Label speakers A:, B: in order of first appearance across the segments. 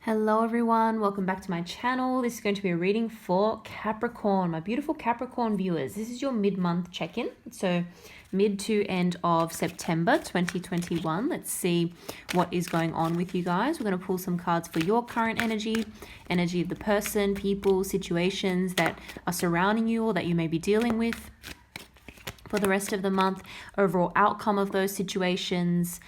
A: Hello everyone, welcome back to my channel. This is going to be a reading for Capricorn, my beautiful Capricorn viewers. This is your mid-month check-in, so mid to end of September 2021. Let's see what is going on with you guys. We're going to pull some cards for your current energy of the person, people, situations that are surrounding you or that you may be dealing with for the rest of the month, overall outcome of those situations.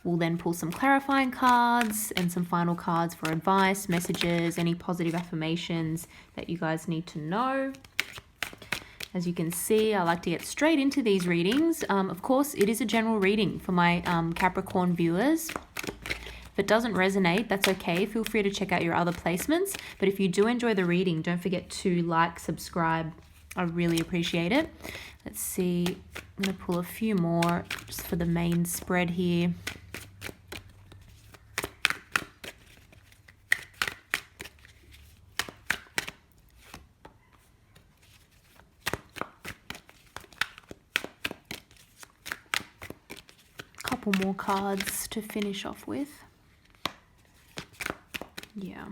A: We'll then pull some clarifying cards and some final cards for advice, messages, any positive affirmations that you guys need to know. As you can see, I like to get straight into these readings. Of course, it is a general reading for my Capricorn viewers. If it doesn't resonate, that's okay. Feel free to check out your other placements. But if you do enjoy the reading, don't forget to like, subscribe. I really appreciate it. Let's see. I'm going to pull a few more just for the main spread here. Couple more cards to finish off with. Yeah.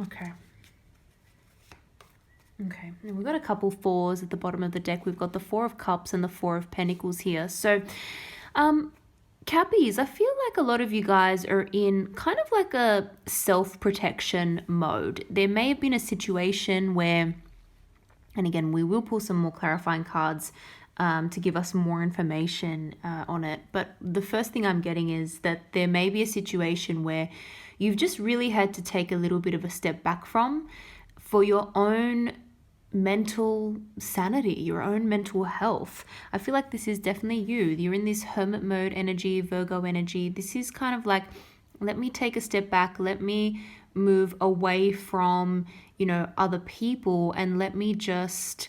A: Okay. And we've got a couple fours at the bottom of the deck. We've got the Four of Cups and the Four of Pentacles here. So, Cappies, I feel like a lot of you guys are in kind of like a self-protection mode. There may have been a situation where, and again, we will pull some more clarifying cards to give us more information on it. But the first thing I'm getting is that there may be a situation where you've just really had to take a little bit of a step back from for your own mental sanity, your own mental health. I feel like this is definitely you. You're in this hermit mode energy, Virgo energy. This is kind of like, let me take a step back. Let me move away from, other people, and let me just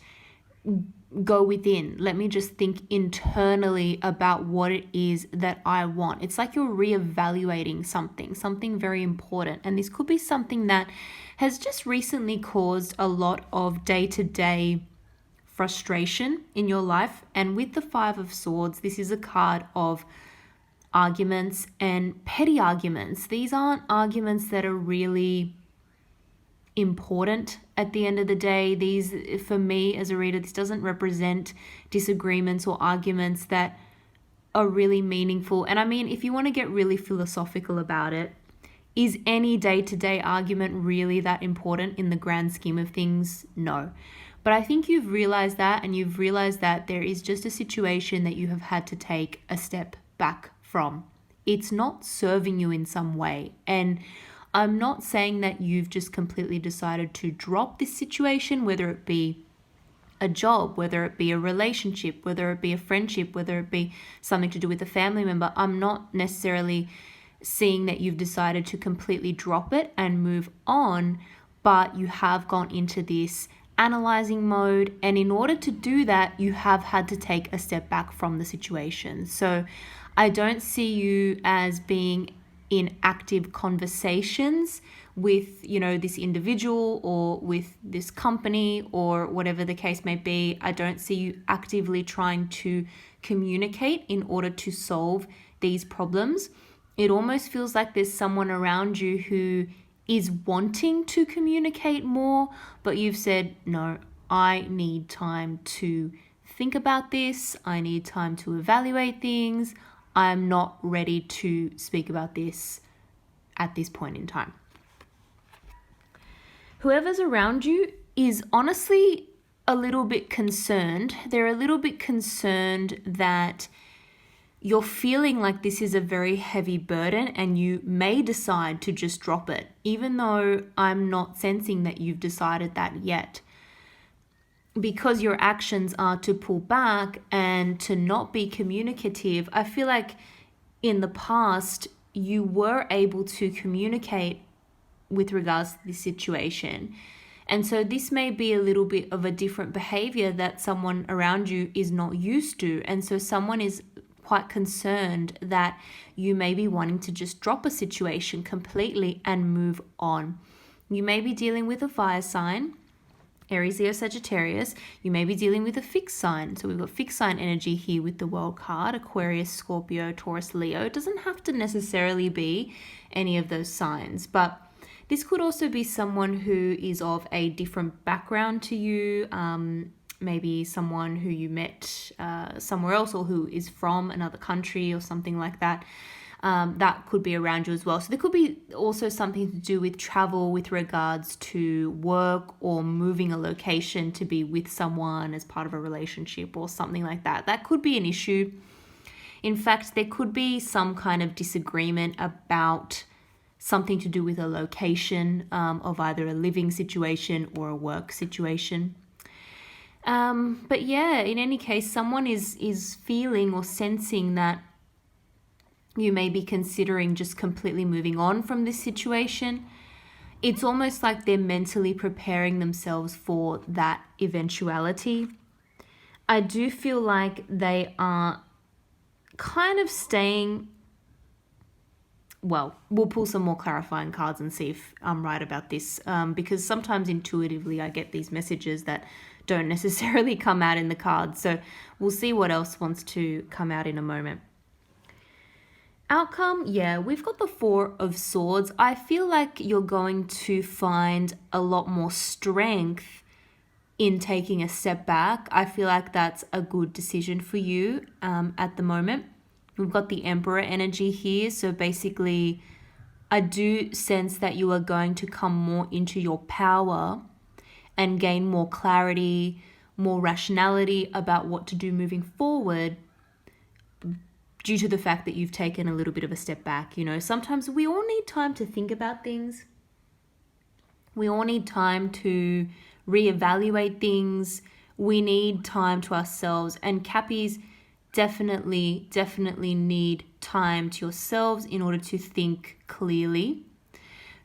A: go within. Let me just think internally about what it is that I want. It's like you're reevaluating something very important. And this could be something that has just recently caused a lot of day-to-day frustration in your life. And with the Five of Swords, this is a card of arguments and petty arguments. These aren't arguments that are really important at the end of the day. These, for me as a reader, this doesn't represent disagreements or arguments that are really meaningful. And I mean, if you want to get really philosophical about it, is any day-to-day argument really that important in the grand scheme of things? No. But I think you've realized that, and you've realized that there is just a situation that you have had to take a step back from. It's not serving you in some way. And I'm not saying that you've just completely decided to drop this situation, whether it be a job, whether it be a relationship, whether it be a friendship, whether it be something to do with a family member. I'm not necessarily seeing that you've decided to completely drop it and move on, but you have gone into this analyzing mode. And in order to do that, you have had to take a step back from the situation. So I don't see you as being in active conversations with, this individual or with this company or whatever the case may be. I don't see you actively trying to communicate in order to solve these problems. It almost feels like there's someone around you who is wanting to communicate more, but you've said, no, I need time to think about this. I need time to evaluate things. I'm not ready to speak about this at this point in time. Whoever's around you is honestly a little bit concerned. They're a little bit concerned that you're feeling like this is a very heavy burden and you may decide to just drop it, even though I'm not sensing that you've decided that yet. Because your actions are to pull back and to not be communicative, I feel like in the past you were able to communicate with regards to this situation. And so this may be a little bit of a different behavior that someone around you is not used to. And so someone is quite concerned that you may be wanting to just drop a situation completely and move on. You may be dealing with a fire sign. Aries, Leo, Sagittarius, you may be dealing with a fixed sign. So we've got fixed sign energy here with the World card, Aquarius, Scorpio, Taurus, Leo. It doesn't have to necessarily be any of those signs, but this could also be someone who is of a different background to you, maybe someone who you met somewhere else or who is from another country or something like that. That could be around you as well. So there could be also something to do with travel with regards to work or moving a location to be with someone as part of a relationship or something like that. That could be an issue. In fact, there could be some kind of disagreement about something to do with a location of either a living situation or a work situation. But yeah, in any case, someone is feeling or sensing that you may be considering just completely moving on from this situation. It's almost like they're mentally preparing themselves for that eventuality. I do feel like they are kind of staying, well, we'll pull some more clarifying cards and see if I'm right about this, because sometimes intuitively I get these messages that don't necessarily come out in the cards. So we'll see what else wants to come out in a moment. Outcome, yeah, we've got the Four of Swords. I feel like you're going to find a lot more strength in taking a step back. I feel like that's a good decision for you at the moment. We've got the Emperor energy here. So basically, I do sense that you are going to come more into your power and gain more clarity, more rationality about what to do moving forward, due to the fact that you've taken a little bit of a step back. You know, sometimes we all need time to think about things. We all need time to reevaluate things. We need time to ourselves. And Cappies definitely need time to yourselves in order to think clearly.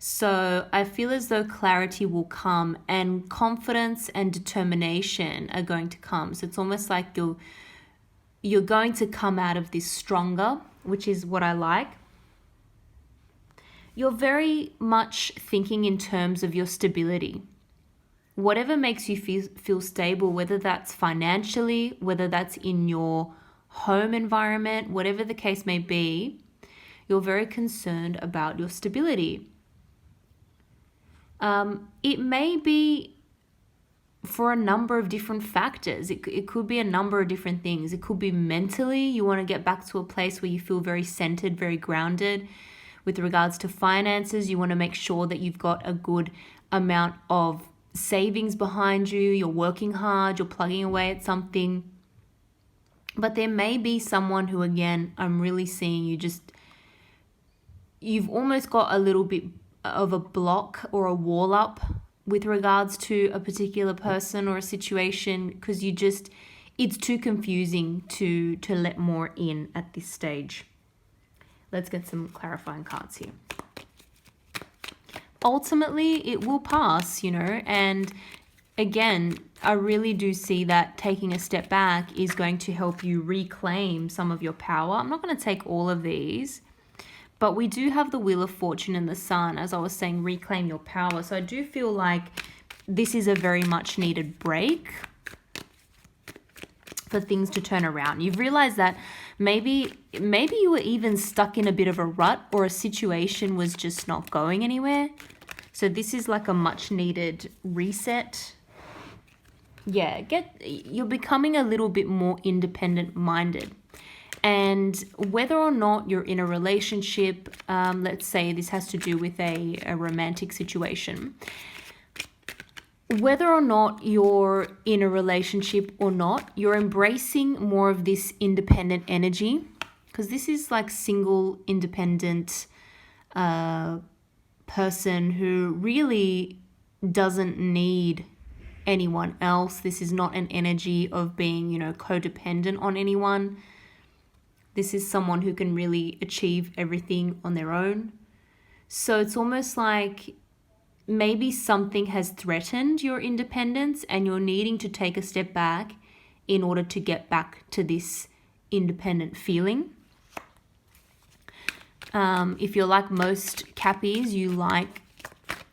A: So I feel as though clarity will come and confidence and determination are going to come. So it's almost like you're going to come out of this stronger, which is what I like. You're very much thinking in terms of your stability. Whatever makes you feel stable, whether that's financially, whether that's in your home environment, whatever the case may be, you're very concerned about your stability. It may be for a number of different factors. It could be a number of different things. It could be mentally, you want to get back to a place where you feel very centered, very grounded. With regards to finances, you want to make sure that you've got a good amount of savings behind you. You're working hard, you're plugging away at something. But there may be someone who, again, I'm really seeing you've almost got a little bit of a block or a wall up with regards to a particular person or a situation, because it's too confusing to let more in at this stage. Let's get some clarifying cards here. Ultimately, it will pass, and again, I really do see that taking a step back is going to help you reclaim some of your power. I'm not going to take all of these, but we do have the Wheel of Fortune and the Sun, as I was saying, reclaim your power. So I do feel like this is a very much needed break for things to turn around. You've realized that maybe you were even stuck in a bit of a rut, or a situation was just not going anywhere. So this is like a much needed reset. Yeah, you're becoming a little bit more independent minded. And whether or not you're in a relationship, let's say this has to do with a romantic situation, whether or not you're in a relationship or not, you're embracing more of this independent energy, because this is like single, independent person who really doesn't need anyone else. This is not an energy of being, codependent on anyone. This is someone who can really achieve everything on their own. So it's almost like maybe something has threatened your independence and you're needing to take a step back in order to get back to this independent feeling. If you're like most Cappies, you like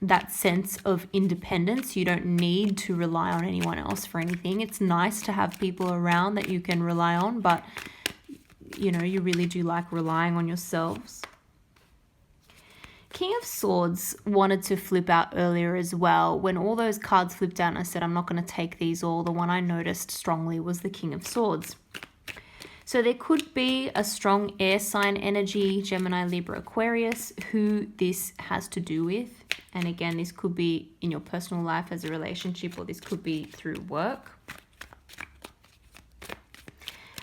A: that sense of independence. You don't need to rely on anyone else for anything. It's nice to have people around that you can rely on, but you know, you really do like relying on yourselves. King of Swords wanted to flip out earlier as well. When all those cards flipped out and I said, I'm not going to take these all, the one I noticed strongly was the King of Swords. So there could be a strong air sign energy, Gemini, Libra, Aquarius, who this has to do with. And again, this could be in your personal life as a relationship, or this could be through work.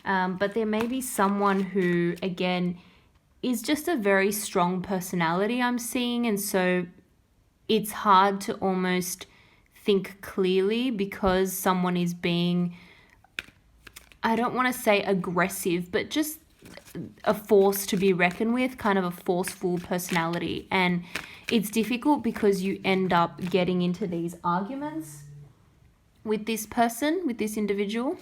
A: But there may be someone who, again, is just a very strong personality I'm seeing. And so it's hard to almost think clearly because someone is being, I don't want to say aggressive, but just a force to be reckoned with, kind of a forceful personality. And it's difficult because you end up getting into these arguments with this person, with this individual.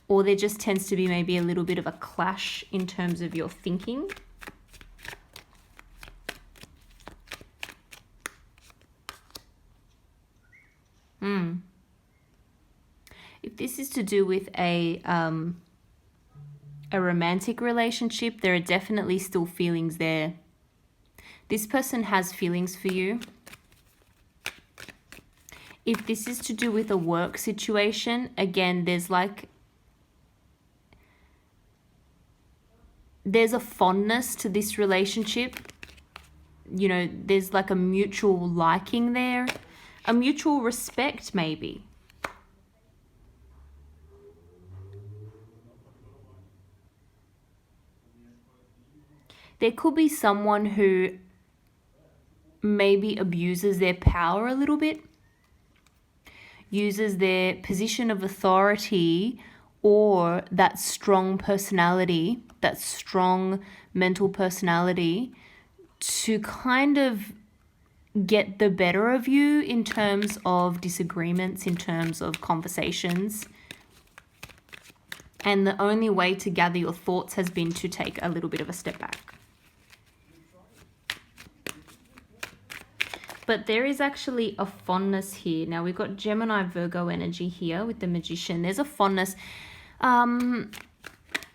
A: Or there just tends to be maybe a little bit of a clash in terms of your thinking. If this is to do with a romantic relationship, there are definitely still feelings there. This person has feelings for you. If this is to do with a work situation, again, there's a fondness to this relationship. You know, there's like a mutual liking there, a mutual respect maybe. There could be someone who maybe abuses their power a little bit, uses their position of authority or that strong personality, that strong mental personality to kind of get the better of you in terms of disagreements, in terms of conversations. And the only way to gather your thoughts has been to take a little bit of a step back. But there is actually a fondness here. Now we've got Gemini, Virgo energy here with the Magician. There's a fondness.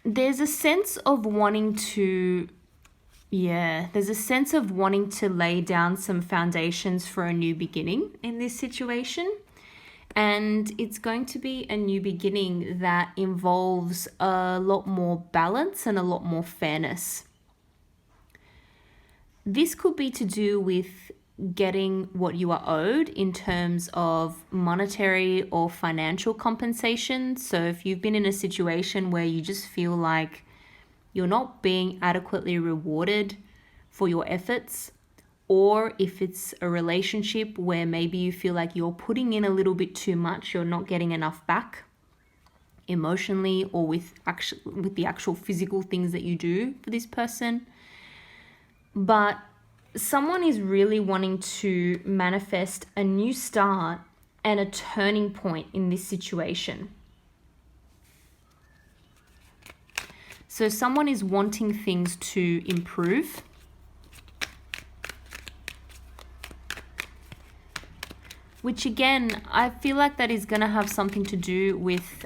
A: There's a sense of wanting to, there's a sense of wanting to lay down some foundations for a new beginning in this situation. And it's going to be a new beginning that involves a lot more balance and a lot more fairness. This could be to do with getting what you are owed in terms of monetary or financial compensation. So if you've been in a situation where you just feel like you're not being adequately rewarded for your efforts, or if it's a relationship where maybe you feel like you're putting in a little bit too much, you're not getting enough back emotionally or with the actual physical things that you do for this person. But someone is really wanting to manifest a new start and a turning point in this situation. So someone is wanting things to improve. Which again, I feel like that is going to have something to do with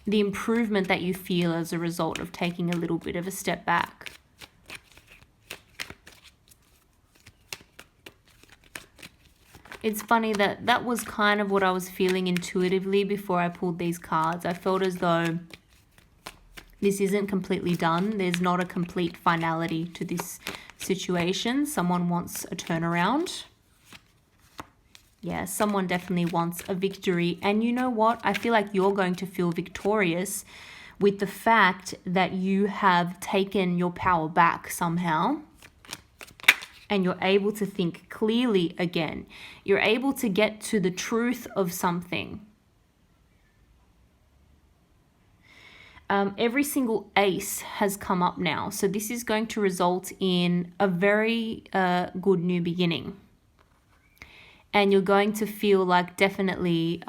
A: the improvement that you feel as a result of taking a little bit of a step back. It's funny that was kind of what I was feeling intuitively before I pulled these cards. I felt as though this isn't completely done. There's not a complete finality to this situation. Someone wants a turnaround. Yeah, someone definitely wants a victory. And you know what? I feel like you're going to feel victorious with the fact that you have taken your power back somehow. And you're able to think clearly again. You're able to get to the truth of something. Every single ace has come up now. So this is going to result in a very good new beginning. And you're going to feel like definitely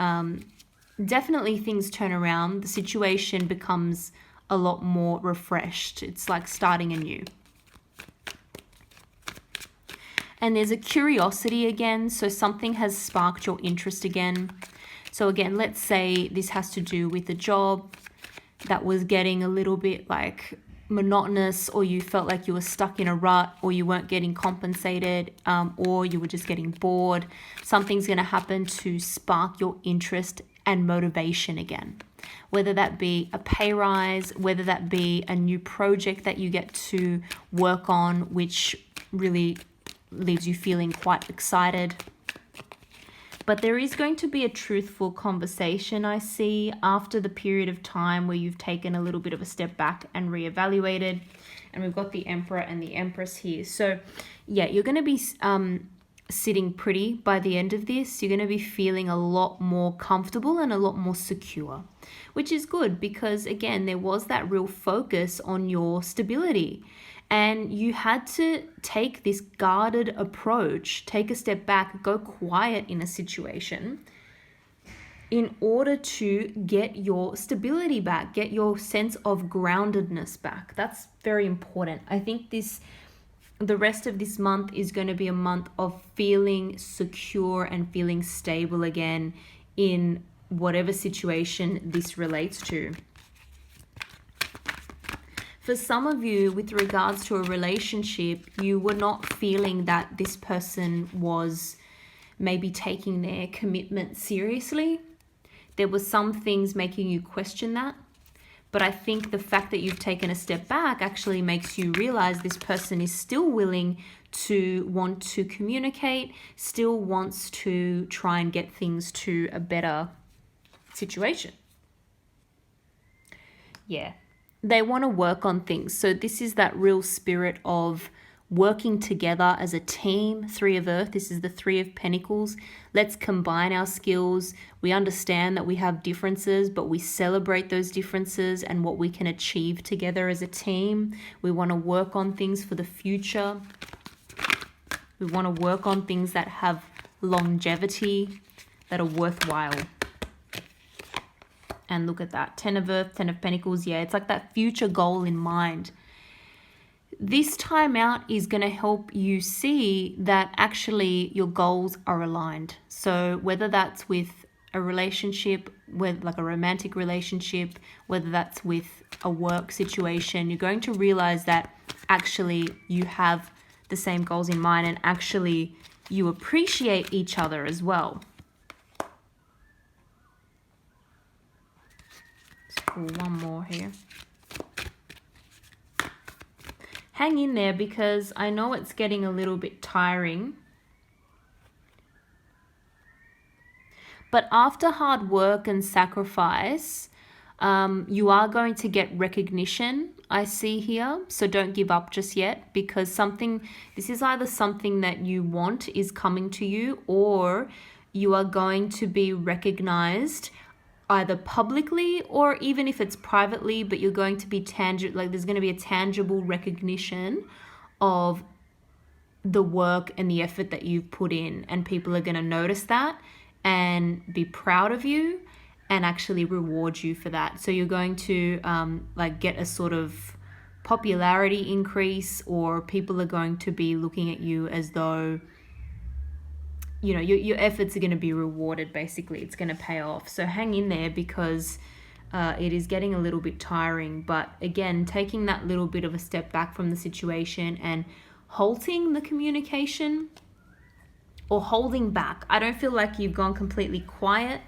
A: things turn around. The situation becomes a lot more refreshed. It's like starting anew. And there's a curiosity again. So something has sparked your interest again. So again, let's say this has to do with a job that was getting a little bit like monotonous, or you felt like you were stuck in a rut, or you weren't getting compensated, or you were just getting bored. Something's going to happen to spark your interest and motivation again. Whether that be a pay rise, whether that be a new project that you get to work on, which really leaves you feeling quite excited. But there is going to be a truthful conversation, I see, after the period of time where you've taken a little bit of a step back and reevaluated. And we've got the Emperor and the Empress here. So yeah, you're going to be sitting pretty by the end of this. You're going to be feeling a lot more comfortable and a lot more secure, which is good because, again, there was that real focus on your stability. And you had to take this guarded approach, take a step back, go quiet in a situation in order to get your stability back, get your sense of groundedness back. That's very important. I think the rest of this month is going to be a month of feeling secure and feeling stable again in whatever situation this relates to. For some of you, with regards to a relationship, you were not feeling that this person was maybe taking their commitment seriously. There were some things making you question that. But I think the fact that you've taken a step back actually makes you realize this person is still willing to want to communicate, still wants to try and get things to a better situation. Yeah. They want to work on things. So this is that real spirit of working together as a team. 3 of Earth, this is the 3 of Pentacles. Let's combine our skills. We understand that we have differences, but we celebrate those differences and what we can achieve together as a team. We want to work on things for the future. We want to work on things that have longevity, that are worthwhile. And look at that, 10 of Earth, 10 of Pentacles. Yeah, it's like that future goal in mind. This time out is going to help you see that actually your goals are aligned. So whether that's with a relationship, with like a romantic relationship, whether that's with a work situation, you're going to realize that actually you have the same goals in mind and actually you appreciate each other as well. One more here. Hang in there because I know it's getting a little bit tiring. But after hard work and sacrifice, you are going to get recognition, I see here. So don't give up just yet, because this is either something that you want is coming to you, or you are going to be recognized either publicly or even if it's privately, but you're going to be tangible, like there's going to be a tangible recognition of the work and the effort that you've put in, and people are going to notice that and be proud of you and actually reward you for that. So you're going to like get a sort of popularity increase, or people are going to be looking at you as though, you know, your efforts are going to be rewarded. Basically, it's going to pay off. So hang in there, because it is getting a little bit tiring. But again, taking that little bit of a step back from the situation and halting the communication, or holding back. I don't feel like you've gone completely quiet,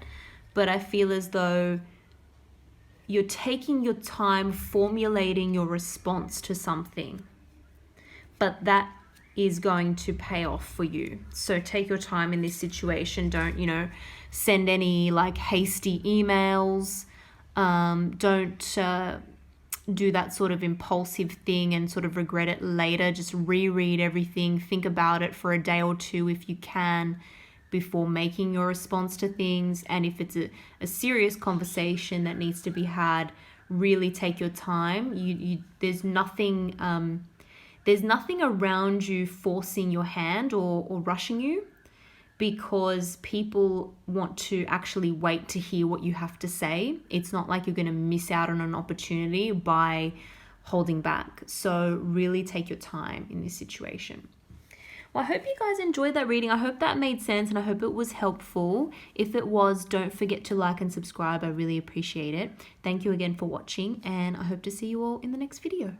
A: but I feel as though you're taking your time formulating your response to something. But that is going to pay off for you. So take your time in this situation. Don't, send any like hasty emails. Don't do that sort of impulsive thing and sort of regret it later. Just reread everything. Think about it for a day or two if you can before making your response to things. And if it's a serious conversation that needs to be had, really take your time. There's nothing around you forcing your hand or rushing you, because people want to actually wait to hear what you have to say. It's not like you're going to miss out on an opportunity by holding back. So really take your time in this situation. Well, I hope you guys enjoyed that reading. I hope that made sense and I hope it was helpful. If it was, don't forget to like and subscribe. I really appreciate it. Thank you again for watching and I hope to see you all in the next video.